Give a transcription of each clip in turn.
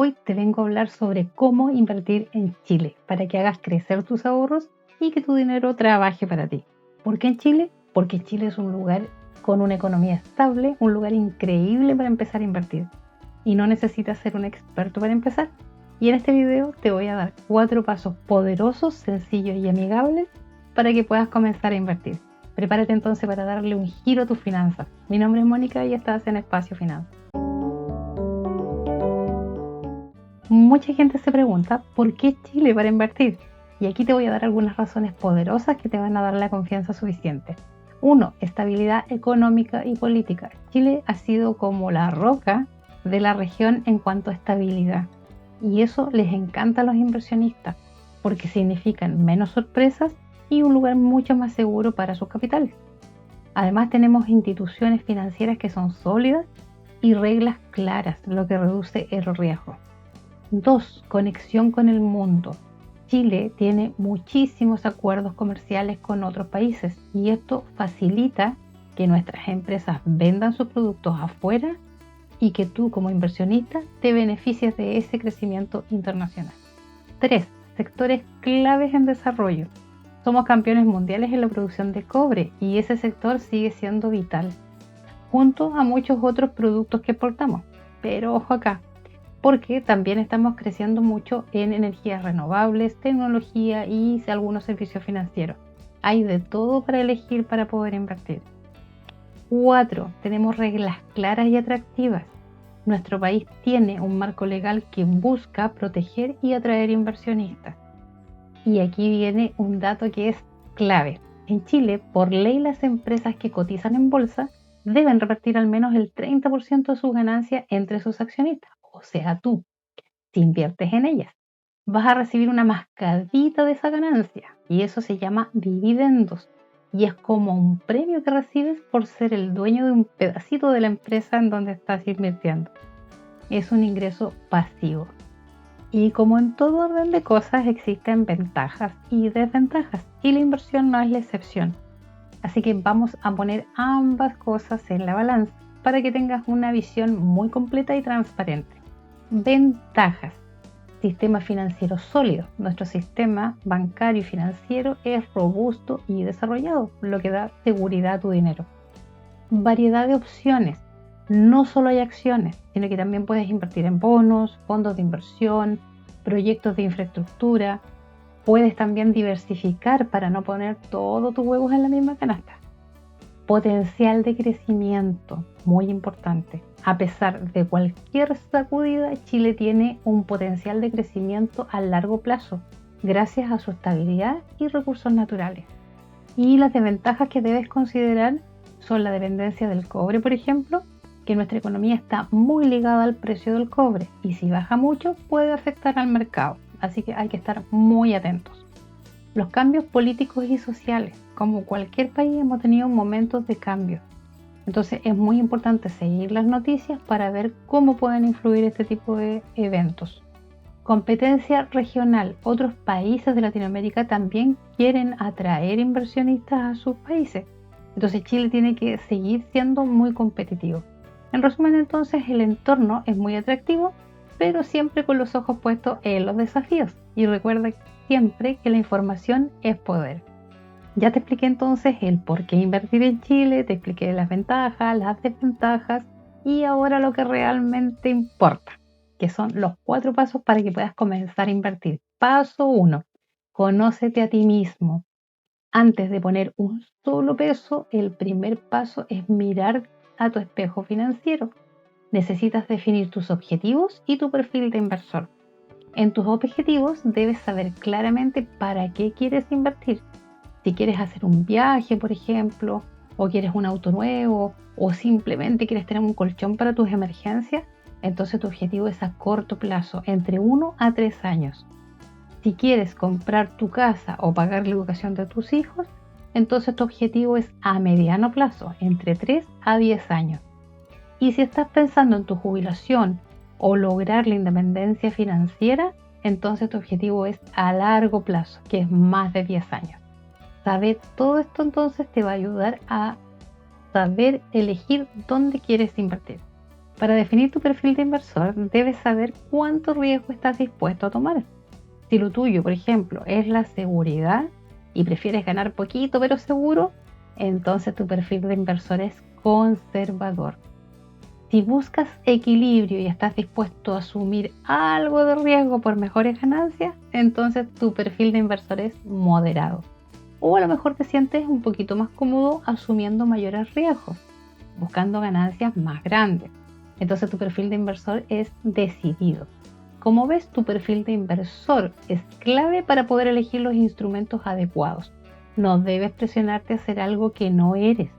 Hoy te vengo a hablar sobre cómo invertir en Chile para que hagas crecer tus ahorros y que tu dinero trabaje para ti. ¿Por qué en Chile? Porque Chile es un lugar con una economía estable, un lugar increíble para empezar a invertir. Y no necesitas ser un experto para empezar. Y en este video te voy a dar 4 pasos poderosos, sencillos y amigables para que puedas comenzar a invertir. Prepárate entonces para darle un giro a tus finanzas. Mi nombre es Mónica y estás en Espacio Finanzas. Mucha gente se pregunta ¿por qué Chile para invertir? Y aquí te voy a dar algunas razones poderosas que te van a dar la confianza suficiente. 1. Estabilidad económica y política. Chile ha sido como la roca de la región en cuanto a estabilidad. Y eso les encanta a los inversionistas porque significan menos sorpresas y un lugar mucho más seguro para sus capitales. Además tenemos instituciones financieras que son sólidas y reglas claras, lo que reduce el riesgo. 2. Conexión con el mundo. Chile tiene muchísimos acuerdos comerciales con otros países y esto facilita que nuestras empresas vendan sus productos afuera y que tú como inversionista te beneficies de ese crecimiento internacional. 3. Sectores claves en desarrollo. Somos campeones mundiales en la producción de cobre y ese sector sigue siendo vital, junto a muchos otros productos que exportamos. Pero ojo acá, porque también estamos creciendo mucho en energías renovables, tecnología y algunos servicios financieros. Hay de todo para elegir para poder invertir. 4. Tenemos reglas claras y atractivas. Nuestro país tiene un marco legal que busca proteger y atraer inversionistas. Y aquí viene un dato que es clave. En Chile, por ley, las empresas que cotizan en bolsa deben repartir al menos el 30% de sus ganancias entre sus accionistas. O sea, tú, si inviertes en ellas, vas a recibir una mascadita de esa ganancia y eso se llama dividendos y es como un premio que recibes por ser el dueño de un pedacito de la empresa en donde estás invirtiendo. Es un ingreso pasivo. Y como en todo orden de cosas existen ventajas y desventajas y la inversión no es la excepción. Así que vamos a poner ambas cosas en la balanza para que tengas una visión muy completa y transparente. Ventajas. Sistema financiero sólido. Nuestro sistema bancario y financiero es robusto y desarrollado, lo que da seguridad a tu dinero. Variedad de opciones. No solo hay acciones, sino que también puedes invertir en bonos, fondos de inversión, proyectos de infraestructura. Puedes también diversificar para no poner todos tus huevos en la misma canasta. Potencial de crecimiento, muy importante. A pesar de cualquier sacudida, Chile tiene un potencial de crecimiento a largo plazo, gracias a su estabilidad y recursos naturales. Y las desventajas que debes considerar son la dependencia del cobre, por ejemplo, que nuestra economía está muy ligada al precio del cobre y si baja mucho puede afectar al mercado, así que hay que estar muy atentos. Los cambios políticos y sociales, como cualquier país hemos tenido momentos de cambio, entonces es muy importante seguir las noticias para ver cómo pueden influir este tipo de eventos. Competencia regional, otros países de Latinoamérica también quieren atraer inversionistas a sus países, entonces Chile tiene que seguir siendo muy competitivo. En resumen, entonces, el entorno es muy atractivo, pero siempre con los ojos puestos en los desafíos. Y recuerda siempre que la información es poder. Ya te expliqué entonces el por qué invertir en Chile, te expliqué las ventajas, las desventajas y ahora lo que realmente importa, que son los 4 pasos para que puedas comenzar a invertir. Paso 1. Conócete a ti mismo. Antes de poner un solo peso, el primer paso es mirar a tu espejo financiero. Necesitas definir tus objetivos y tu perfil de inversor. En tus objetivos debes saber claramente para qué quieres invertir. Si quieres hacer un viaje, por ejemplo, o quieres un auto nuevo, o simplemente quieres tener un colchón para tus emergencias, entonces tu objetivo es a corto plazo, entre 1 a 3 años. Si quieres comprar tu casa o pagar la educación de tus hijos, entonces tu objetivo es a mediano plazo, entre 3 a 10 años. Y si estás pensando en tu jubilación o lograr la independencia financiera, entonces tu objetivo es a largo plazo, que es más de 10 años. Saber todo esto entonces te va a ayudar a saber elegir dónde quieres invertir. Para definir tu perfil de inversor, debes saber cuánto riesgo estás dispuesto a tomar. Si lo tuyo, por ejemplo, es la seguridad y prefieres ganar poquito pero seguro, entonces tu perfil de inversor es conservador. Si buscas equilibrio y estás dispuesto a asumir algo de riesgo por mejores ganancias, entonces tu perfil de inversor es moderado. O a lo mejor te sientes un poquito más cómodo asumiendo mayores riesgos, buscando ganancias más grandes. Entonces tu perfil de inversor es decidido. Como ves, tu perfil de inversor es clave para poder elegir los instrumentos adecuados. No debes presionarte a hacer algo que no eres.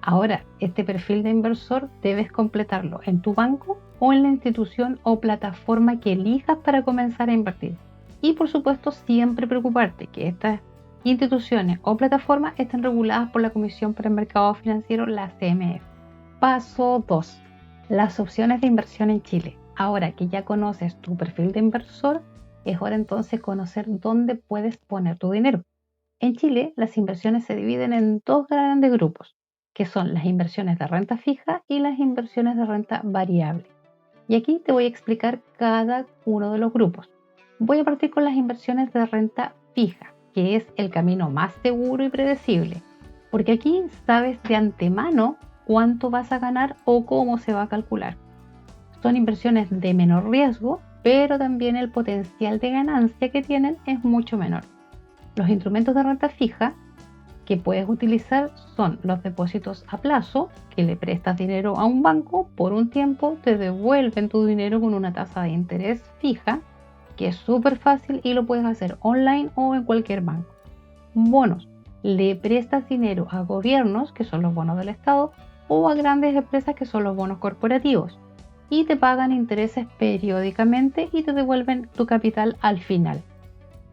Ahora, este perfil de inversor debes completarlo en tu banco o en la institución o plataforma que elijas para comenzar a invertir. Y por supuesto, siempre preocuparte que estas instituciones o plataformas estén reguladas por la Comisión para el Mercado Financiero, la CMF. Paso 2. Las opciones de inversión en Chile. Ahora que ya conoces tu perfil de inversor, es hora entonces conocer dónde puedes poner tu dinero. En Chile, las inversiones se dividen en dos grandes grupos, que son las inversiones de renta fija y las inversiones de renta variable. Y aquí te voy a explicar cada uno de los grupos. Voy a partir con las inversiones de renta fija, que es el camino más seguro y predecible, porque aquí sabes de antemano cuánto vas a ganar o cómo se va a calcular. Son inversiones de menor riesgo, pero también el potencial de ganancia que tienen es mucho menor. Los instrumentos de renta fija que puedes utilizar son los depósitos a plazo, que le prestas dinero a un banco por un tiempo, te devuelven tu dinero con una tasa de interés fija, que es súper fácil y lo puedes hacer online o en cualquier banco. Bonos, le prestas dinero a gobiernos, que son los bonos del Estado, o a grandes empresas, que son los bonos corporativos, y te pagan intereses periódicamente y te devuelven tu capital al final.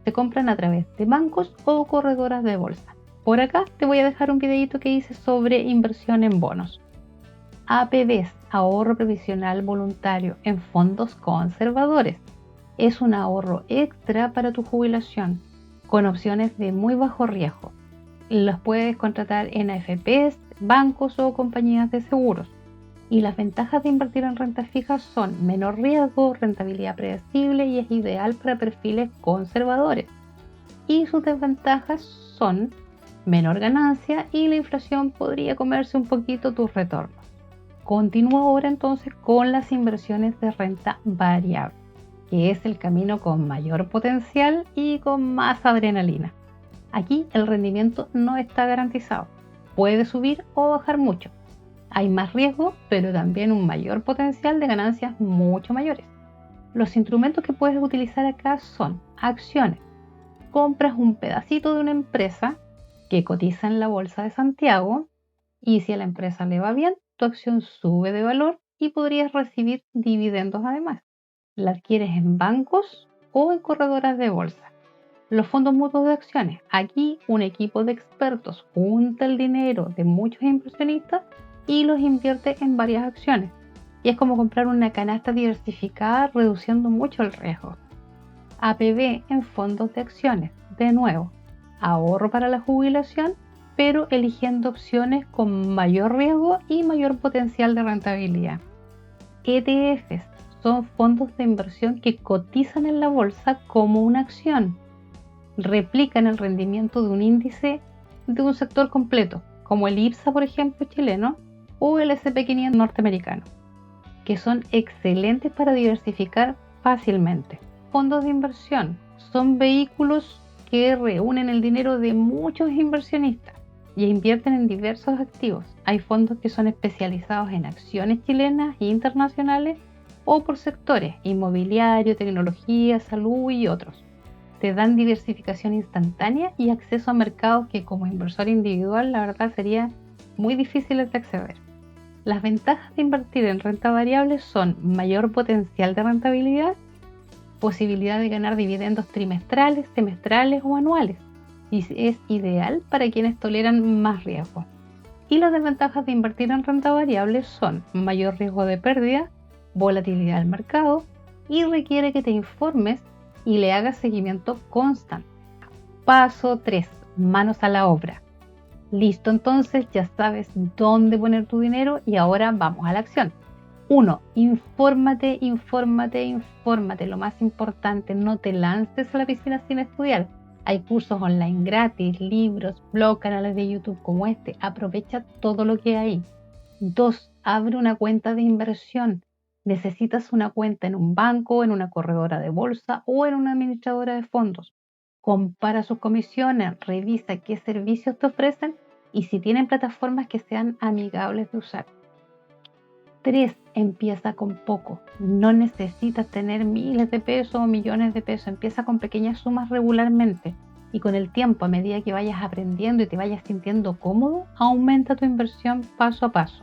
Se compran a través de bancos o corredoras de bolsa. Por acá te voy a dejar un videito que hice sobre inversión en bonos. APBs, ahorro previsional voluntario en fondos conservadores. Es un ahorro extra para tu jubilación, con opciones de muy bajo riesgo. Los puedes contratar en AFPs, bancos o compañías de seguros. Y las ventajas de invertir en renta fija son menor riesgo, rentabilidad predecible y es ideal para perfiles conservadores. Y sus desventajas son menor ganancia y la inflación podría comerse un poquito tus retornos. Continúo ahora entonces con las inversiones de renta variable, que es el camino con mayor potencial y con más adrenalina. Aquí el rendimiento no está garantizado, puede subir o bajar mucho. Hay más riesgo, pero también un mayor potencial de ganancias mucho mayores. Los instrumentos que puedes utilizar acá son acciones. Compras un pedacito de una empresa que cotiza en la Bolsa de Santiago y si a la empresa le va bien, tu acción sube de valor y podrías recibir dividendos además. La adquieres en bancos o en corredoras de bolsa. Los fondos mutuos de acciones. Aquí un equipo de expertos junta el dinero de muchos inversionistas y los invierte en varias acciones. Y es como comprar una canasta diversificada reduciendo mucho el riesgo. APB en fondos de acciones. De nuevo, ahorro para la jubilación, pero eligiendo opciones con mayor riesgo y mayor potencial de rentabilidad. ETFs son fondos de inversión que cotizan en la bolsa como una acción. Replican el rendimiento de un índice de un sector completo, como el IPSA, por ejemplo, chileno, o el S&P 500 norteamericano, que son excelentes para diversificar fácilmente. Fondos de inversión son vehículos que reúnen el dinero de muchos inversionistas y invierten en diversos activos. Hay fondos que son especializados en acciones chilenas e internacionales o por sectores, inmobiliario, tecnología, salud y otros. Te dan diversificación instantánea y acceso a mercados que como inversor individual la verdad sería muy difíciles de acceder. Las ventajas de invertir en renta variable son mayor potencial de rentabilidad, posibilidad de ganar dividendos trimestrales, semestrales o anuales, y es ideal para quienes toleran más riesgo. Y las desventajas de invertir en renta variable son mayor riesgo de pérdida, volatilidad del mercado y requiere que te informes y le hagas seguimiento constante. Paso 3. Manos a la obra. Listo, entonces ya sabes dónde poner tu dinero y ahora vamos a la acción. 1. Infórmate, infórmate, infórmate. Lo más importante, no te lances a la piscina sin estudiar. Hay cursos online gratis, libros, blogs, canales de YouTube como este. Aprovecha todo lo que hay. 2. Abre una cuenta de inversión. Necesitas una cuenta en un banco, en una corredora de bolsa o en una administradora de fondos. Compara sus comisiones, revisa qué servicios te ofrecen y si tienen plataformas que sean amigables de usar. 3. Empieza con poco. No necesitas tener miles de pesos o millones de pesos. Empieza con pequeñas sumas regularmente. Y con el tiempo, a medida que vayas aprendiendo y te vayas sintiendo cómodo, aumenta tu inversión paso a paso.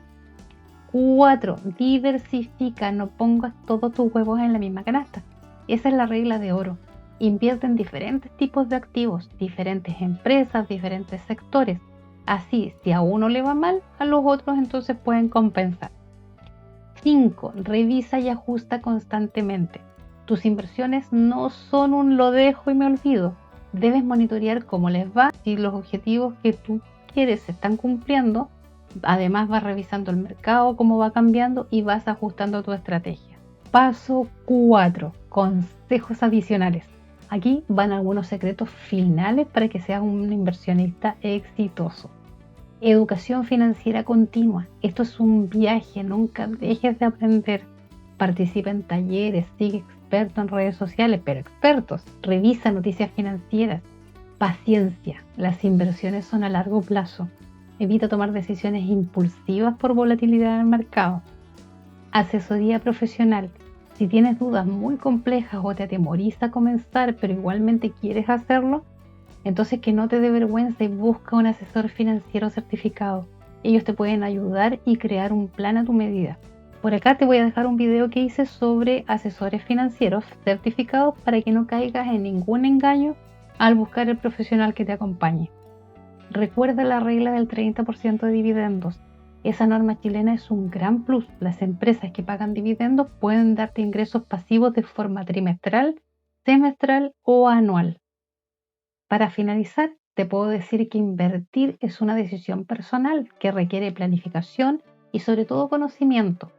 4. Diversifica. No pongas todos tus huevos en la misma canasta. Esa es la regla de oro. Invierte en diferentes tipos de activos, diferentes empresas, diferentes sectores. Así, si a uno le va mal, a los otros entonces pueden compensar. 5. Revisa y ajusta constantemente. Tus inversiones no son un lo dejo y me olvido. Debes monitorear cómo les va, si los objetivos que tú quieres se están cumpliendo. Además vas revisando el mercado, cómo va cambiando y vas ajustando tu estrategia. Paso 4. Consejos adicionales. Aquí van algunos secretos finales para que seas un inversionista exitoso. Educación financiera continua. Esto es un viaje, nunca dejes de aprender. Participa en talleres, sigue expertos en redes sociales, pero expertos. Revisa noticias financieras. Paciencia. Las inversiones son a largo plazo. Evita tomar decisiones impulsivas por volatilidad en el mercado. Asesoría profesional. Si tienes dudas muy complejas o te atemoriza comenzar, pero igualmente quieres hacerlo, entonces que no te dé vergüenza y busca un asesor financiero certificado. Ellos te pueden ayudar y crear un plan a tu medida. Por acá te voy a dejar un video que hice sobre asesores financieros certificados para que no caigas en ningún engaño al buscar el profesional que te acompañe. Recuerda la regla del 30% de dividendos. Esa norma chilena es un gran plus. Las empresas que pagan dividendos pueden darte ingresos pasivos de forma trimestral, semestral o anual. Para finalizar, te puedo decir que invertir es una decisión personal que requiere planificación y sobre todo conocimiento.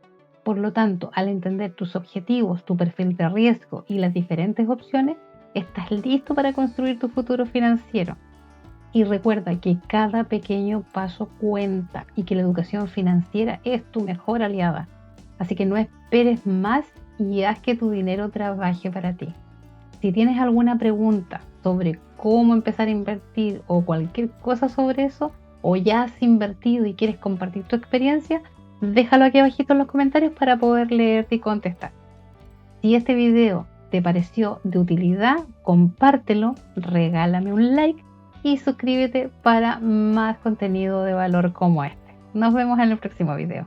Por lo tanto, al entender tus objetivos, tu perfil de riesgo y las diferentes opciones, estás listo para construir tu futuro financiero. Y recuerda que cada pequeño paso cuenta y que la educación financiera es tu mejor aliada. Así que no esperes más y haz que tu dinero trabaje para ti. Si tienes alguna pregunta sobre cómo empezar a invertir o cualquier cosa sobre eso, o ya has invertido y quieres compartir tu experiencia, déjalo aquí abajito en los comentarios para poder leerte y contestar. Si este video te pareció de utilidad, compártelo, regálame un like y suscríbete para más contenido de valor como este. Nos vemos en el próximo video.